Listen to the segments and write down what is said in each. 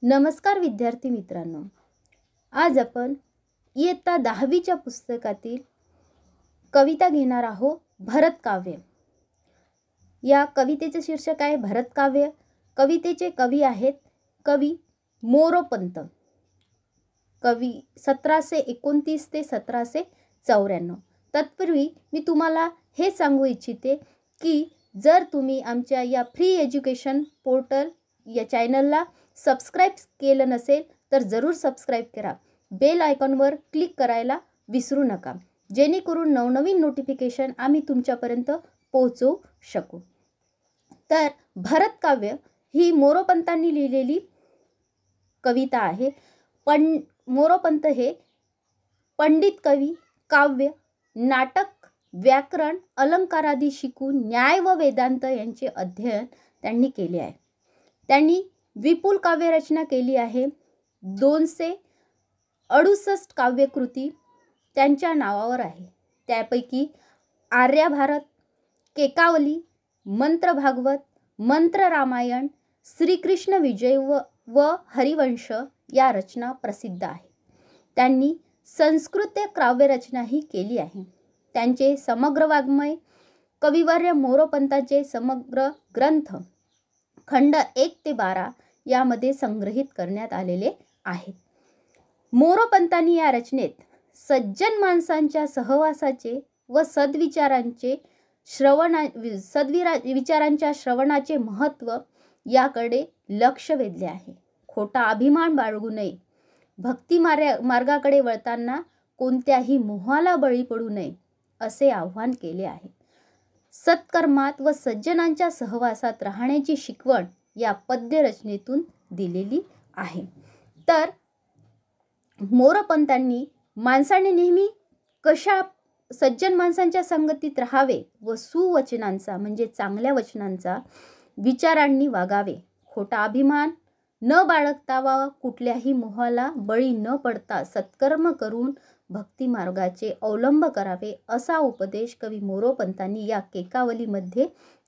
नमस्कार विद्यार्थी मित्रांनो, आज आपण इयत्ता 10वीच्या पुस्तकातील कविता घेणार आहोत. भरतकाव्य. या कवितेचे शीर्षक आहे भरतकाव्य. कवितेचे कवी आहेत कवी मोरोपंत. कवी 1729 ते 1794. तत्पूर्वी मी तुम्हाला हे सांगू इच्छिते की जर तुम्ही आमच्या या फ्री एज्युकेशन पोर्टल या चॅनलला सबस्क्राईब केलं नसेल तर जरूर सबस्क्राईब करा. बेल आयकॉनवर क्लिक करायला विसरू नका, जेणेकरून नवनवीन नोटिफिकेशन आम्ही तुमच्यापर्यंत पोहोचवू शकू. तर भरतकाव्य ही मोरोपंतांनी लिहिलेली कविता आहे. मोरोपंत हे पंडित कवी, काव्य, नाटक, व्याकरण, अलंकारादी शिकून न्याय व वेदांत यांचे अध्ययन त्यांनी केले आहे. त्यांनी विपुल काव्यरचना केली आहे. 268 काव्यकृती त्यांच्या नावावर आहे. त्यापैकी आर्यभारत, केकावली, मंत्र भागवत, मंत्र रामायण, श्रीकृष्ण विजय व हरिवंश या रचना प्रसिद्ध आहेत. त्यांनी संस्कृत काव्यरचनाही केली आहे. त्यांचे समग्र वाङ्मय कविवर्य मोरोपंतांचे समग्र ग्रंथ खंड 1 ते 12 यामध्ये संग्रहित करण्यात आलेले आहेत. मोरोपंतांनी या रचनेत सज्जन माणसांच्या सहवासाचे व सद्विचारांच्या श्रवणाचे महत्त्व याकडे लक्ष वेधले आहे. खोटा अभिमान बाळगू नये, भक्ती मार्गाकडे वळताना कोणत्याही मोहाला बळी पडू नये असे आव्हान केले आहे. सत्कर्मात व सज्जनांच्या सहवासात राहण्याची शिकवण या पद्य रचनेतून दिलेली आहे. तर मोरोपंतांनी माणसाने नेहमी कशा सज्जन माणसांच्या संगतीत राहावे व सुवचनांचा म्हणजे चांगल्या वचनांचा विचारांनी वागावे, खोटा अभिमान न बाळगता व कुठल्याही मोहाला बळी न पडता सत्कर्म करून भक्ती मार्गाचे अवलंब करावे असा उपदेश कवी मोरोपंतांनी या केकावलीमध्ये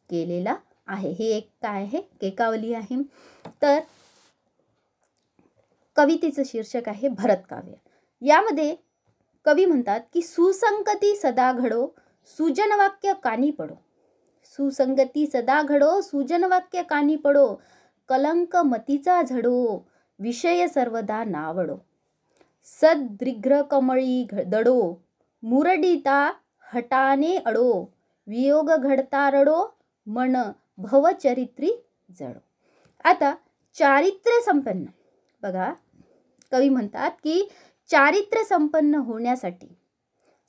केलेला आहे. हे एक काय आहे? केकावली आहे. तर कवितेचं शीर्षक आहे भरतकाव्य. यामध्ये कवी म्हणतात की सुसंगती सदा घडो, सुजनवाक्य कानी पडो. सुसंगती सदा घडो, सुजनवाक्य कानी पडो, कलंक मतीचा झडो, विषय सर्वदा नावडो. सद्रिग्र कमळी दडो, मुरडिता हटाने अडो, वियोग घडता रडो, मन भवचरित्री जडो. आता चारित्र्य संपन्न बघा, कवी म्हणतात की चारित्र्य संपन्न होण्यासाठी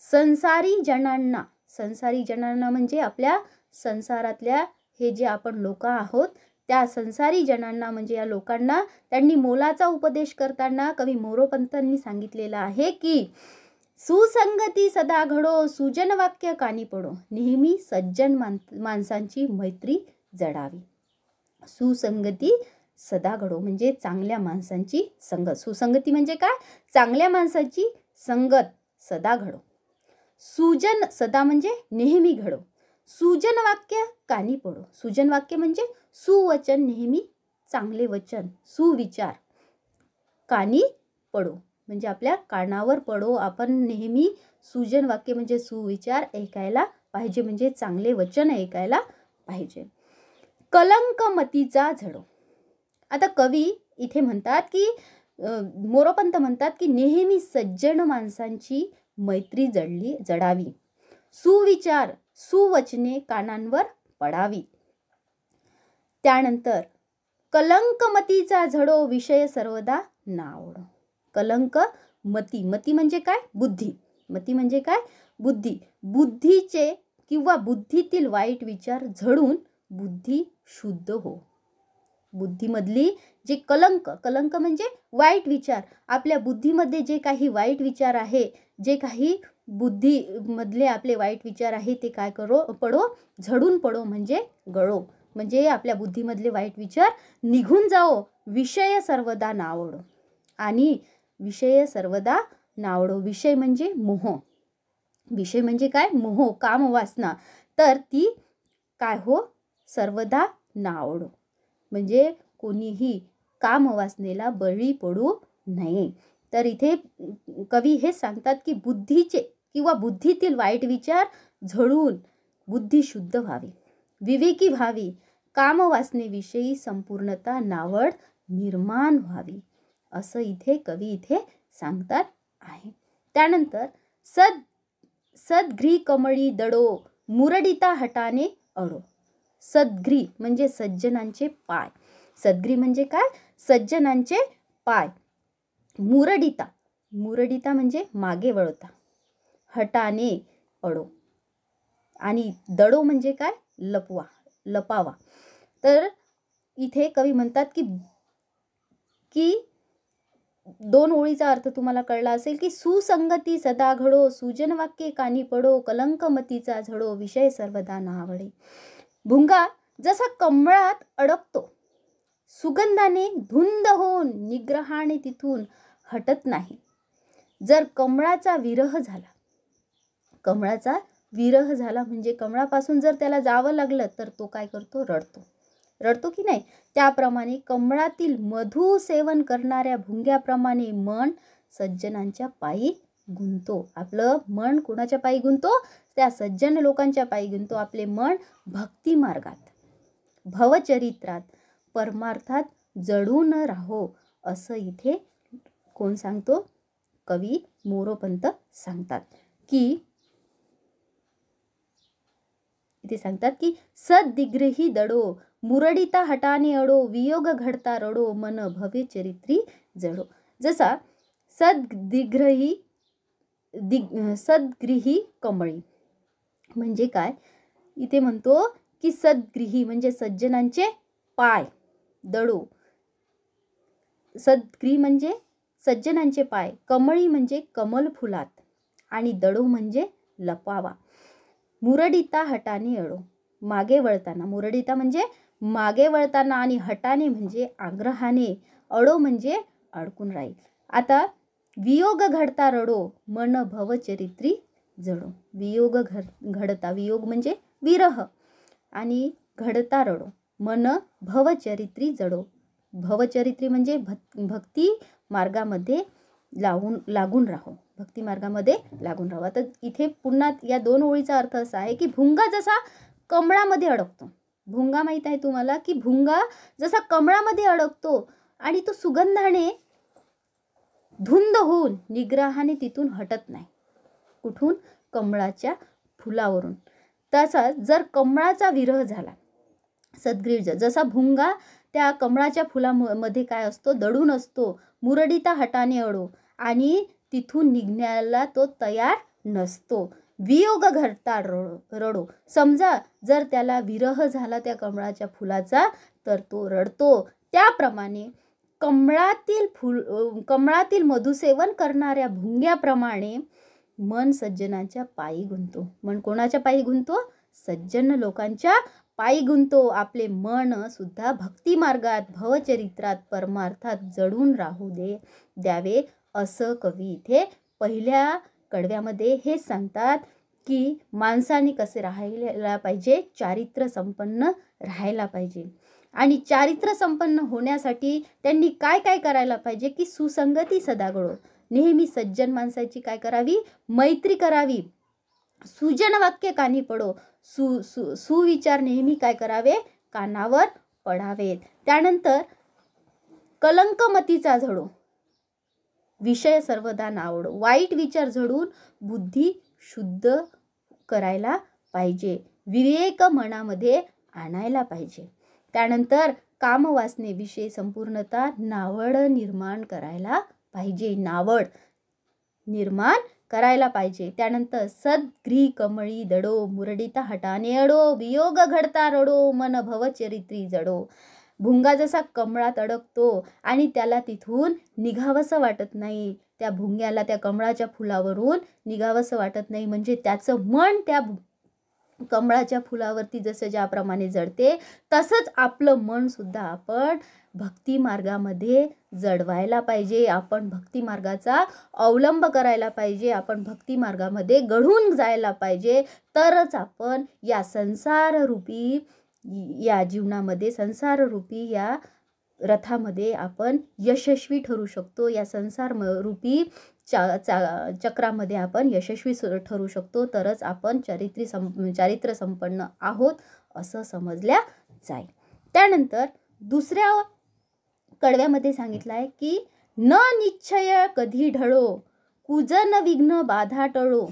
संसारी जनांना म्हणजे आपल्या संसारातल्या हे जे आपण लोक आहोत त्या संसारी जनांना म्हणजे या लोकांना त्यांनी मोलाचा उपदेश करताना कवी मोरोपंतांनी सांगितलेलं आहे की सुसंगती सदा घडो, सुजन वाक्य कानी पडो. नेहमी सज्जन माणसांची मैत्री जडावी. सुसंगती सदा घडो म्हणजे चांगल्या माणसांची संगत. सुसंगती म्हणजे काय? चांगल्या माणसाची संगत सदा घडो. सुजन सदा म्हणजे नेहमी घडो. सुजन वाक्य कानी पडो. सुजन वाक्य म्हणजे सुवचन, नेहमी चांगले वचन, सुविचार. कानी पडो म्हणजे आपल्या कानावर पडो. आपण नेहमी सुजन वाक्य म्हणजे सुविचार ऐकायला पाहिजे, म्हणजे चांगले वचन ऐकायला पाहिजे. कलंक मतीचा झडो. आता कवी इथे म्हणतात की मोरोपंत म्हणतात की नेहमी सज्जन माणसांची मैत्री जडावी. सुविचार सुवचने कानांवर पडावी. त्यानंतर कलंक मतीचा झडो, विषय सर्वदा नावडो. कलंक मती म्हणजे काय? बुद्धी. मती म्हणजे काय? बुद्धी. बुद्धीचे किंवा बुद्धीतील वाईट विचार झडून बुद्धी शुद्ध हो. बुद्धीमधली जे कलंक म्हणजे वाईट विचार, आपल्या बुद्धीमध्ये जे काही वाईट विचार आहे, जे काही बुद्धीमधले आपले वाईट विचार आहे ते काय पडो, झडून पडो म्हणजे गळो. म्हणजे आपल्या बुद्धीमधले वाईट विचार निघून जाओ. विषय सर्वदा नावडो. आणि विषय सर्वदा नावडो. विषय म्हणजे मोह. विषय म्हणजे काय? मोह, काम, वासना. तर ती काय हो? सर्वदा नावडो. म्हणजे कोणीही कामवासनेला बळी पडू नये. तर इथे कवी हे सांगतात की बुद्धीचे किंवा बुद्धीतील वाईट विचार झडून बुद्धी शुद्ध व्हावी, विवेकी व्हावी, कामवासनेविषयी संपूर्णता नावड निर्माण व्हावी, असं इथे कवी इथे सांगतात आहे. त्यानंतर सद्ग्री कमळी दडो मुरडिता हटाने अडो. सद्ग्री म्हणजे सज्जनांचे पाय. सद्ग्री म्हणजे काय? सज्जनांचे पाय. मुरडिता म्हणजे मागे वळता. हटाने अडो आणि दडो म्हणजे काय? लपावा. तर इथे कवी म्हणतात की 2 ओळीचा अर्थ तुम्हाला कळला असेल की सुसंगती सदा घडो, सुजन वाक्ये कानी पडो, कलंक मतीचा झडो, विषय सर्वदा नावडे. भुंगा जसा कमळात अडकतो, सुगंधाने धुंद होऊन निग्रहाने तिथून हटत नाही. जर कमळाचा विरह झाला म्हणजे कमळापासून जर त्याला जावं लागलं तर तो काय करतो? रडतो की नाही? त्याप्रमाणे कमळातील मधु सेवन करणाऱ्या भुंग्याप्रमाणे मन सज्जनांच्या पायी गुंतो. आपलं मन कोणाच्या पायी गुंतो? त्या सज्जन लोकांच्या पायी गुंतो. आपले मन भक्ती मार्गात, भवचरित्रात, परमार्थात जडून राहो, असं इथे कोण सांगतो? कवी मोरोपंत सांगतात की सद्दिग्रही दडो मुरडिता हटाने अडो, वियोग घडता रडो, मन भव्य चरित्री जडो. जसा सद्ग्रीही कमळी म्हणजे काय? इथे म्हणतो की सद्ग्रीही म्हणजे सज्जनांचे पाय, दडो. सद्ग्री म्हणजे सज्जनांचे पाय, कमळी म्हणजे कमल फुलात आणि दडो म्हणजे लपावा. मुरडिता हटाने अडो मागे वळताना. मुरडिता म्हणजे मागे वळताना आणि हटाने म्हणजे आग्रहाने, अडो म्हणजे अडकून राहील. आता वियोग घडता रडो, मन भवचरित्री जडो. वियोग घडता, वियोग म्हणजे विरह, आणि घडता रडो, मन भवचरित्री जडो. भवचरित्री म्हणजे भक्ती मार्गामध्ये लागून राहो. भक्ती मार्गामध्ये लागून राहावं. आता इथे पुन्हा या 2 ओळीचा अर्थ असा आहे की भुंगा जसा कमळामध्ये अडकतो. भुंगा माहीत आहे तुम्हाला की भुंगा जसा कमळामध्ये अडकतो आणि तो सुगंधाने धुंद होऊन निग्रहाने तिथून हटत नाही. कुठून? कमळाच्या फुलावरून. तसा जर कमळाचा विरह झाला, सद्ग्रीव जसा भुंगा त्या कमळाच्या फुलामध्ये काय असतो? दडून असतो. मुरडिता हटाने अडो आणि तिथून निघण्याला तो तयार नसतो. वियोग घडता रडो. समजा जर त्याला विरह झाला त्या कमळाच्या फुलाचा तर तो रडतो. त्याप्रमाणे कमळातील मधुसेवन करणाऱ्या भुंग्याप्रमाणे मन सज्जनांच्या पायी गुंतो. मन कोणाच्या पायी गुंतो? सज्जन लोकांच्या पायी गुंतो. आपले मन सुद्धा भक्ती मार्गात, भवचरित्रात, परमार्थात जडून राहू द्यावे, असं कवी इथे पहिल्या कडव्यामध्ये हे सांगतात की माणसाने कसे राहायला पाहिजे? चारित्र्य संपन्न राहायला पाहिजे. आणि चारित्र्य संपन्न होण्यासाठी त्यांनी काय काय करायला पाहिजे? की सुसंगती सदा घडो. नेहमी सज्जन माणसाची काय करावी? मैत्री करावी. सुजन वाक्य कानी पडो. सुविचार नेहमी काय करावे? कानावर पडावेत. त्यानंतर कलंकमतीचा झडो, विषय सर्वदा नावडो. वाईट विचार झडून बुद्धी शुद्ध करायला पाहिजे, विवेक मनामध्ये आणायला पाहिजे. त्यानंतर कामवासनेविषयी संपूर्णता नावड निर्माण करायला पाहिजे. नावड निर्माण करायला पाहिजे. त्यानंतर सद्ग्री कमळी दडो मुरडिता हटाने अडो, वियोग घडता रडो, मन भवचरित्री जडो. भुंगा जसा कमळात अडकतो आणि त्याला तिथून निघावंसं वाटत नाही, त्या भुंग्याला त्या कमळाच्या फुलावरून निघावंसं वाटत नाही, म्हणजे त्याचं मन त्या कमळाच्या फुलावरती जसं ज्याप्रमाणे जडते तसंच आपलं मन सुद्धा आपण भक्ती मार्गामध्ये जडवायला पाहिजे. आपण भक्ती मार्गाचा अवलंब करायला पाहिजे. आपण भक्ती मार्गामध्ये घडून जायला पाहिजे. तरच आपण या संसाररूपी या जीवनामध्ये, संसाररूपी या रथामध्ये आपण यशस्वी ठरू शकतो, या संसार रूपी चक्रामध्ये आपण यशस्वी ठरू शकतो, तरच आपण चारित्र्य संपन्न आहोत असं समजल्या जाईल. त्यानंतर दुसऱ्या कडव्यामध्ये सांगितलं आहे की न निश्चय कधी ढळो, कुजन विघ्न बाधा टळो.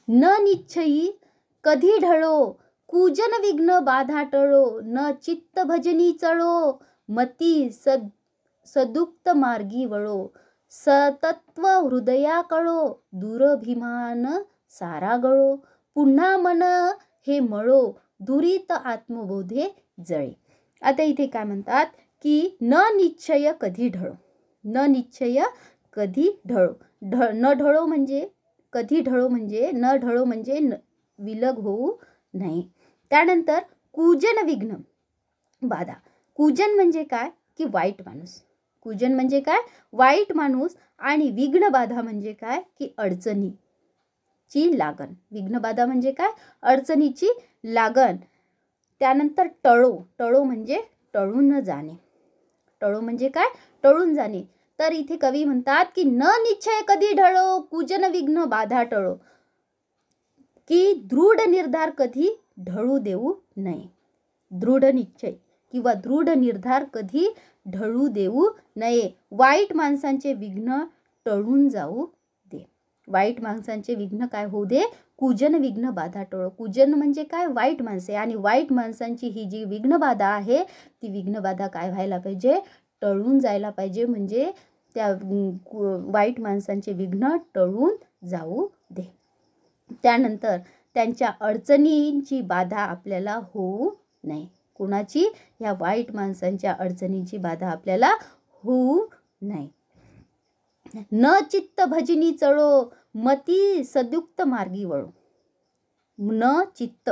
न निश्चयी कधी ढळो, कुजन विघ्न बाधा टळो. न चित्त भजनी चळो, मती सदुक्त मार्गी वळो. सतत्व हृदया कळो, दुरभिमान सारा गळो. पुन्हा मन हे मळो, दुरित आत्मबोधे जळे. आता इथे काय म्हणतात की न निश्चय कधी ढळो. न निश्चय कधी ढळो. न ढळो म्हणजे कधी ढळो म्हणजे न ढळो म्हणजे विलग होऊ नये. त्यानंतर कुजन विघ्न बाधा. कुजन म्हणजे काय की वाईट माणूस. कुजन म्हणजे काय, वाईट माणूस. आणि विघ्न बाधा म्हणजे काय की अडचणीची लागण. विघ्न बाधा म्हणजे काय, अडचणीची लागण. त्यानंतर टळो. टळो म्हणजे टळून जाणे. टळो म्हणजे काय, टळून जाणे. तर इथे कवी म्हणतात की न निश्चय कधी ढळो, कुजन विघ्न बाधा टळो. की दृढ निर्धार कधी ढळू देऊ नये. दृढ निश्चय किंवा दृढ निर्धार कधी ढळू देऊ नये. वाईट माणसांचे विघ्न टळून जाऊ दे. वाईट माणसांचे विघ्न काय होऊ दे, कुजन विघ्न बाधा टळो. कुजन म्हणजे काय, वाईट माणसे. आणि वाईट माणसांची ही जी विघ्न बाधा आहे ती विघ्न बाधा काय व्हायला पाहिजे, टळून जायला पाहिजे. म्हणजे त्या वाईट माणसांचे विघ्न टळून जाऊ दे. त्यानंतर त्यांच्या अडचणींची बाधा आपल्याला होऊ नये. कुणाची, या वाईट माणसांच्या अडचणींची बाधा आपल्याला होऊ नये. न चित्त भजनी चळो, मती सदुक्त मार्गी वळो. न चित्त,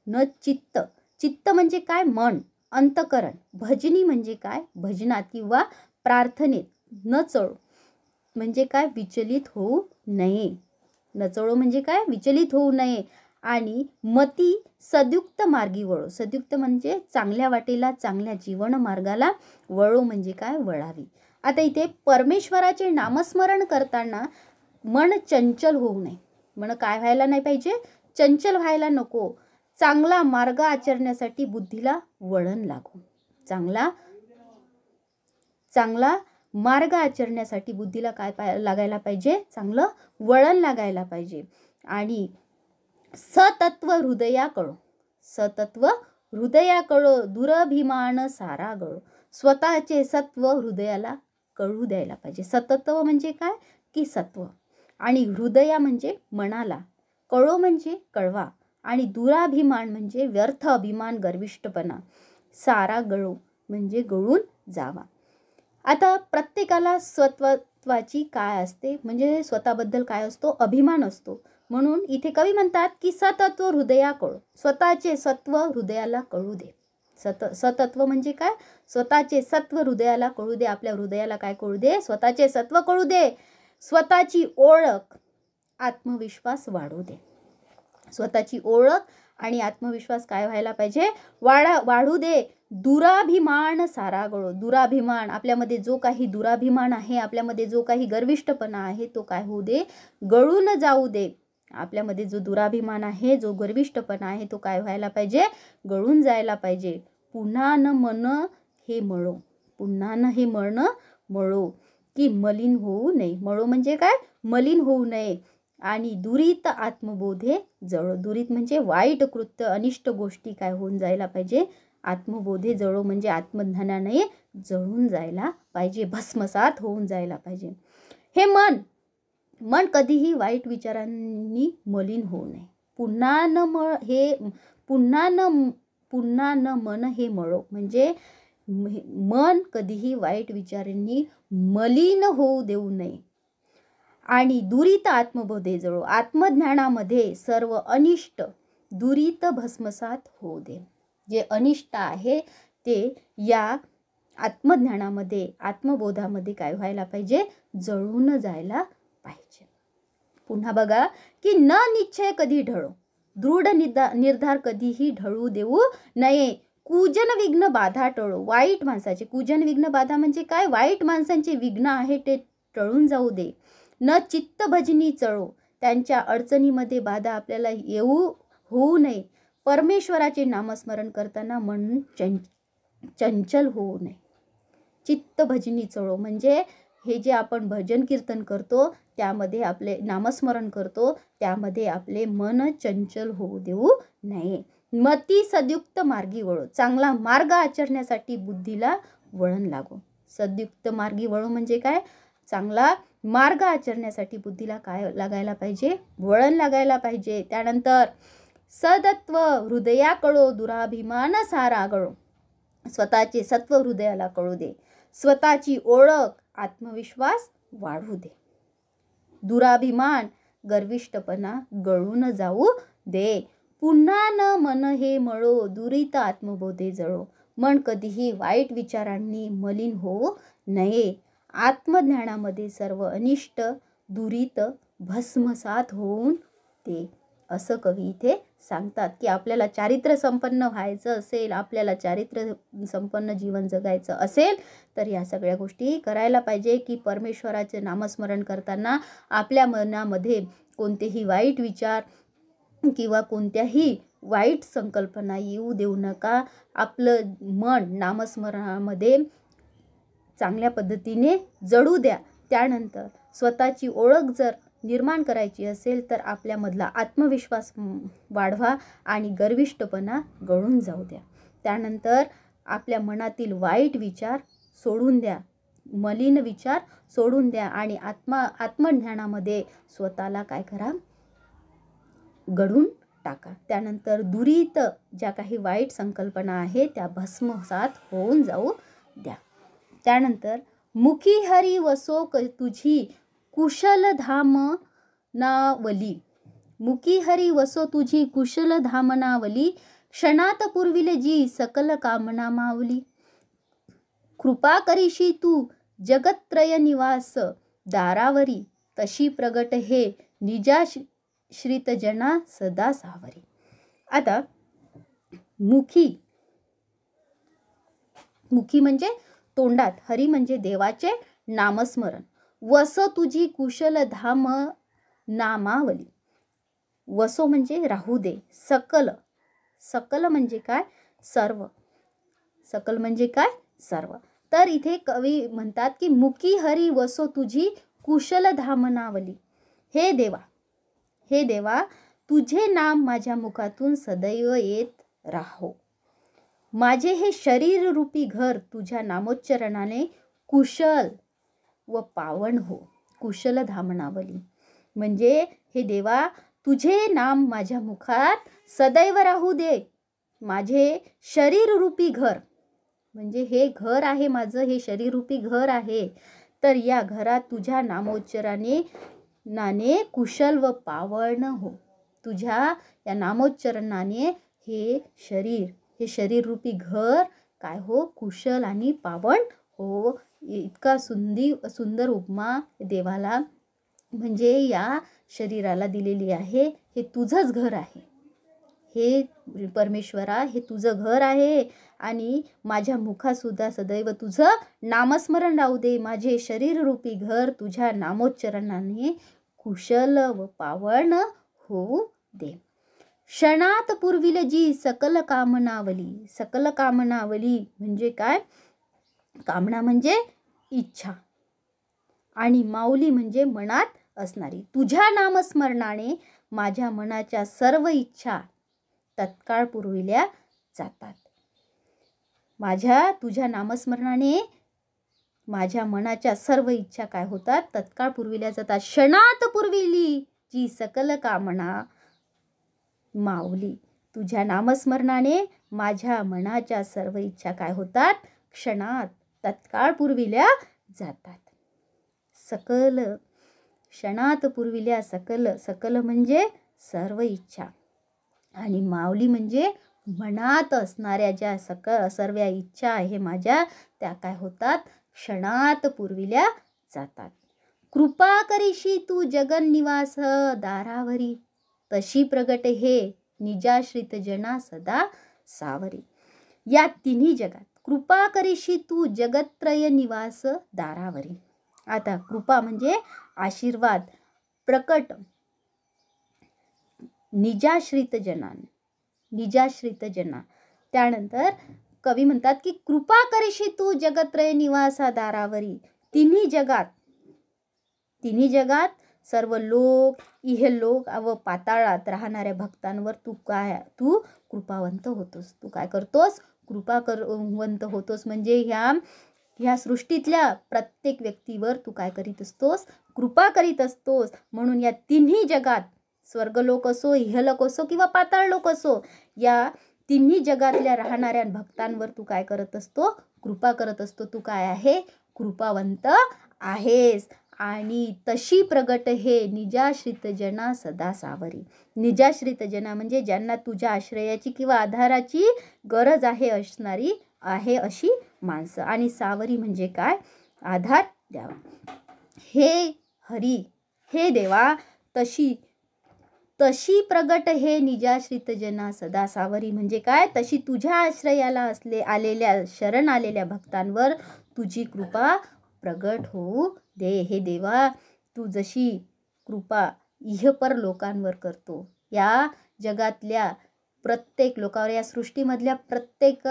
न चित्त. चित्त म्हणजे काय, मन, अंतकरण. भजनी म्हणजे काय, भजनात किंवा प्रार्थनेत. न चळो म्हणजे काय, विचलित होऊ नये. न चळो म्हणजे काय, विचलित होऊ नये. आणि मती सदुक्त मार्गी वळो. सदुक्त म्हणजे चांगल्या वाटेला, चांगल्या जीवन मार्गाला. वळो म्हणजे काय, वळावी. आता इथे परमेश्वराचे नामस्मरण करताना मन चंचल होऊ नये. मन काय व्हायला नाही पाहिजे, चंचल व्हायला नको. चांगला मार्ग आचरण्यासाठी बुद्धीला वळण लागो. चांगला मार्ग आचरण्यासाठी बुद्धीला काय लागायला पाहिजे, चांगलं वळण लागायला पाहिजे. आणि सतत्व हृदया कळो. सतत्व हृदया कळो, दुरभिमान सारा गळो. स्वतःचे सत्व हृदयाला कळू द्यायला पाहिजे. सतत्व म्हणजे काय की सत्व. आणि हृदया म्हणजे मनाला. कळो म्हणजे कळवा. आणि दुराभिमान म्हणजे व्यर्थ अभिमान, गर्विष्ठपणा. सारा गळो म्हणजे गळून जावा. आता प्रत्येकाला स्वत्वाची काय असते, म्हणजे स्वतःबद्दल काय असतो, अभिमान असतो. म्हणून इथे कवी म्हणतात की सतत्व हृदया कळो. स्वतःचे सत्व हृदयाला कळू दे. सतत्व म्हणजे काय, स्वतःचे सत्व हृदयाला कळू दे. आपल्या हृदयाला काय कळू दे, स्वतःचे सत्व कळू दे. स्वतःची ओळख, आत्मविश्वास वाढू दे. स्वतःची ओळख आणि आत्मविश्वास काय व्हायला पाहिजे, वाढू दे. दुराभिमान सारा गळो. दुराभिमान, आपल्यामध्ये जो काही दुराभिमान आहे, आपल्यामध्ये जो काही गर्विष्ठपणा आहे तो काय होऊ दे, गळून जाऊ दे. आपल्यामध्ये जो दुराभिमान आहे, जो गर्विष्ठपणा आहे तो काय व्हायला पाहिजे, गळून जायला पाहिजे. पुन्हा न मन हे मळो. पुन्हा न हे मन मळो की मलिन होऊ नये. मळो म्हणजे काय, मलिन होऊ नये. आणि दुरित आत्मबोधे जळो. दुरित म्हणजे वाईट कृत्य, अनिष्ट गोष्टी काय होऊन जायला पाहिजे, आत्मबोधे जळो म्हणजे आत्मज्ञानाने जळून जायला पाहिजे, भस्मसात होऊन जायला पाहिजे. हे मन कधीही वाईट विचारांनी मलिन होऊ नये. पुन्हा न मन हे मळो म्हणजे मन कधीही वाईट विचारांनी मलिन होऊ देऊ नये. आणि दुरित आत्मबोधे जळो. आत्मज्ञानामध्ये सर्व अनिष्ट दुरित भस्मसात होऊ दे. जे अनिष्ट आहे ते या आत्मज्ञानामध्ये, आत्मबोधामध्ये काय व्हायला पाहिजे, जळून जायला पाहिजे. पुन्हा बघा की न निश्चय कधी ढळो, दृढ निर्धार कधीही ढळू देऊ नये. कूजन विघ्न बाधा टळो, वाईट माणसाचे कूजन विघ्न बाधा म्हणजे काय, वाईट माणसांचे विघ्न आहे ते टळून जाऊ दे. न चित्त भजनी चळो, त्यांच्या अडचणीमध्ये बाधा आपल्याला होऊ नये. परमेश्वराचे नामस्मरण करताना मन चंचल होऊ नये. चित्त भजनी चळो म्हणजे हे जे आपण भजन कीर्तन करतो, त्यामध्ये आपले नामस्मरण करतो, त्यामध्ये आपले मन चंचल होऊ देऊ नये. मती सद्युक्त मार्गी वळो, चांगला मार्ग आचरण्यासाठी बुद्धीला वळण लागो. सद्युक्त मार्गी वळो म्हणजे काय, चांगला मार्ग आचरण्यासाठी बुद्धीला काय लागायला पाहिजे, वळण लागायला पाहिजे. त्यानंतर सदत्व हृदया कळो, दुराभिमान सारा गळो. स्वतःचे सत्व हृदयाला कळू दे, स्वतःची ओळख, आत्मविश्वास वाढू दे. दुराभिमान, गर्विष्ठपणा गळून जाऊ दे. पुन्हा न मन हे मळो, दुरित आत्मबोधे जळो. मन कधीही वाईट विचारांनी मलिन होऊ नये. आत्मज्ञानामध्ये सर्व अनिष्ट दुरित भस्मसात होऊन दे. असं कवी इथे सांगतात की आपल्याला चारित्र्य संपन्न व्हायचं असेल, आपल्याला चारित्र्य संपन्न जीवन जगायचं असेल तर या सगळ्या गोष्टी करायला पाहिजे. की परमेश्वराचे नामस्मरण करताना आपल्या मनामध्ये कोणतेही वाईट विचार किंवा कोणत्याही वाईट संकल्पना येऊ देऊ नका. आपलं मन नामस्मरणामध्ये चांगल्या पद्धतीने जडू द्या. त्यानंतर स्वतःची ओळख जर निर्माण करायची असेल तर आपल्यामधला आत्मविश्वास वाढवा आणि गर्विष्ठपणा गळून जाऊ द्या. त्यानंतर आपल्या मनातील वाईट विचार सोडून द्या, मलिन विचार सोडून द्या आणि आत्मज्ञानामध्ये स्वतःला काय करा, घडून टाका. त्यानंतर दुरित ज्या काही वाईट संकल्पना आहे त्या भस्मसात होऊन जाऊ द्या. त्यानंतर मुखी हरी वसो तुझी कुशल धामनावली. मुखी हरी वसो तुझी कुशल धामनावली, क्षणात पुरविले जी सकल कामना मावली. कृपा करीशी तू जगत्त्रय निवास दारावरी, तशी प्रगट हे निजा श्रित जना सदा सावरी. आता मुखी म्हणजे तोंडात, हरी म्हणजे देवाचे नामस्मरण. वसो तुझी कुशल धाम नामावली, वसो म्हणजे राहू दे. सकल म्हणजे काय, सर्व. सकल म्हणजे काय, सर्व. तर इथे कवी म्हणतात की मुखी हरी वसो तुझी कुशल धामनावली. हे देवा तुझे नाम माझ्या मुखातून सदैव येत राहो. माझे हे शरीर रूपी घर तुझ्या नामोच्चारणाने कुशल व पावन हो. कुशल धामनावली म्हणजे हे देवा तुझे नाम माझ्या मुखात सदैव राहू दे. माझे शरीर रूपी घर म्हणजे हे घर आहे माझं, हे शरीर रूपी घर आहे. तर या घरात तुझ्या नामोच्चारणाने कुशल व पावन हो. तुझ्या या नामोच्चारणाने हे शरीर रूपी घर काय हो, कुशल आणि पावन हो. इतका सुंदर उपमा देवाला म्हणजे या शरीराला दिलेली आहे. हे तुझंच घर आहे, हे परमेश्वरा हे तुझं घर आहे आणि माझ्या मुखातसुद्धा सदैव तुझं नामस्मरण राहू दे. माझे शरीर रूपी घर तुझ्या नामोच्चारणाने कुशल व पावन होऊ दे. क्षणात पुरविल जी सकल कामनावली. सकल कामनावली म्हणजे काय, कामना म्हणजे इच्छा आणि माऊली म्हणजे मनात असणारी. तुझ्या नामस्मरणाने माझ्या मनाच्या सर्व इच्छा तत्काळ पुरविल्या जातात. तुझ्या नामस्मरणाने माझ्या मनाच्या सर्व इच्छा काय होतात, तत्काळ पुरविल्या जातात. क्षणात पुरविली जी सकल कामना माऊली. तुझ्या नामस्मरणाने माझ्या मनाच्या सर्व इच्छा काय होतात, क्षणात तत्काळ पुरविल्या जातात. सकल, क्षणात पुरविल्या सकल. सकल म्हणजे सर्व इच्छा आणि माऊली म्हणजे मनात असणाऱ्या ज्या सर्व इच्छा आहे माझ्या त्या काय होतात, क्षणात पुरविल्या जातात. कृपा करीशी तू जगन्निवास दारावरी, तशी प्रगट हे निजाश्रित जना सदा सावरी. या तिन्ही जगात कृपा करीशी तू जगत्रय निवास दारावरी. आता कृपा म्हणजे आशीर्वाद, प्रकट निजाश्रित जना. त्यानंतर कवी म्हणतात की कृपा करीशी तू जगत्रय निवासा दारावरी. तिन्ही जगात सर्व लोक, इहलोक व पाताळात राहणाऱ्या भक्तांवर तू कृपावंत होतोस. तू काय करतोस, कृपावंत होतोस. म्हणजे ह्या सृष्टीतल्या प्रत्येक व्यक्तीवर तू काय करीत असतोस, कृपा करीत असतोस. म्हणून या तिन्ही जगात, स्वर्गलोक असो, इहलोक असो किंवा पाताळ लोक असो, या तिन्ही जगातल्या राहणाऱ्या भक्तांवर तू काय करत असतो, कृपा करत असतो. तू काय आहे, कृपावंत आहेस. आणि तशी प्रगट हे निजाश्रित जना सदा सावरी. निजाश्रित जना म्हणजे ज्यांना तुझ्या आश्रयाची किंवा आधाराची गरज आहे अशी माणसं. आणि सावरी म्हणजे काय, आधार द्यावा. हे हरी, हे देवा, तशी प्रगट हे निजाश्रित जना सदा सावरी म्हणजे काय, तशी तुझ्या आश्रयाला शरण आलेल्या भक्तांवर तुझी कृपा प्रगट होऊ दे. हे देवा, तू जशी कृपा इहपर लोकांवर करतो, या जगातल्या प्रत्येक लोकांवर, या सृष्टीमधल्या प्रत्येक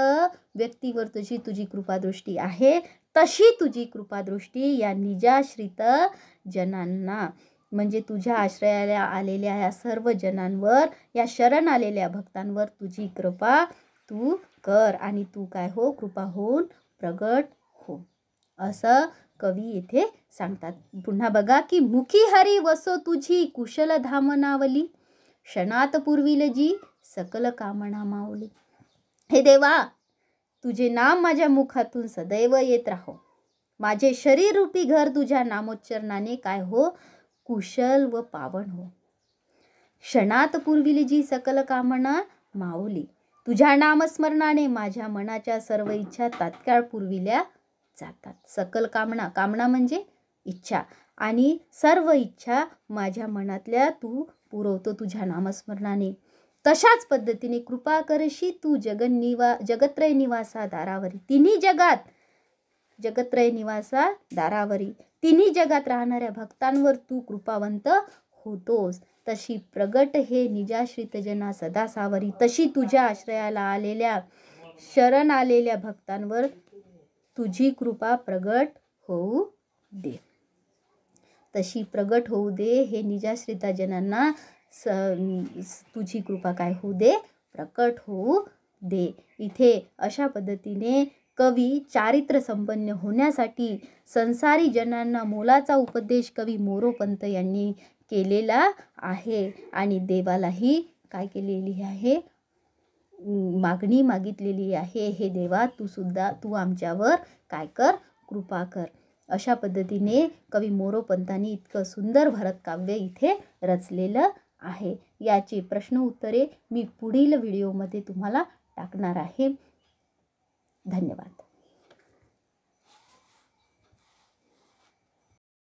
व्यक्तीवर तुझी कृपादृष्टी आहे, तशी तुझी कृपादृष्टी या निजाश्रित जनांना म्हणजे तुझ्या आश्रयाला आलेल्या या सर्व जनांवर, या शरण आलेल्या भक्तांवर तुझी कृपा तू कर. आणि तू काय हो, कृपा होऊन प्रगट हो, असं कवी येथे सांगतात. पुन्हा बघा की मुखी हरी वसो तुझी कुशल धामनावली, क्षणात पुरविल जी सकल कामना माऊली. हे देवा, तुझे नाम माझ्या मुखातून सदैव येत राहो. माझे शरीर रूपी घर तुझ्या नामोच्चारणाने काय हो, कुशल व पावन हो. क्षणात पुरविली जी सकल कामना माऊली. तुझ्या नामस्मरणाने माझ्या मनाच्या सर्व इच्छा तात्काळ पुरविल्या जातात. सकल कामना म्हणजे इच्छा, आणि सर्व इच्छा माझ्या मनातल्या तू पुरवतो तुझ्या नामस्मरणाने. तशाच पद्धतीने कृपा करशी तू जगत्रय निवासा दारावरी. तिन्ही जगात जगत्रय निवासा दारावरी, तिन्ही जगात राहणाऱ्या भक्तांवर तू कृपावंत होतोस. तशी प्रगट हे निजाश्रित जना सदा सावरी. तशी तुझ्या आश्रयाला शरण आलेल्या भक्तांवर तुझी कृपा प्रगट होऊ दे. तशी प्रगट होऊ दे हे निजाश्रिता जनांना तुझी कृपा काय होऊ दे, प्रकट होऊ दे. इथे अशा पद्धतीने कवी चारित्र्य संपन्न होण्यासाठी संसारी जनांना मोलाचा उपदेश कवी मोरोपंत यांनी केलेला आहे. आणि देवालाही काय केलेली आहे, मागणी मागितलेली आहे. हे देवा, तू आमच्यावर काय कर, कृपा कर. अशा पद्धतीने कवी मोरोपंतांनी इतकं सुंदर भरतकाव्य इथे रचलेलं आहे. याची प्रश्न उत्तरे मी पुढील व्हिडिओमध्ये तुम्हाला टाकणार आहे. धन्यवाद.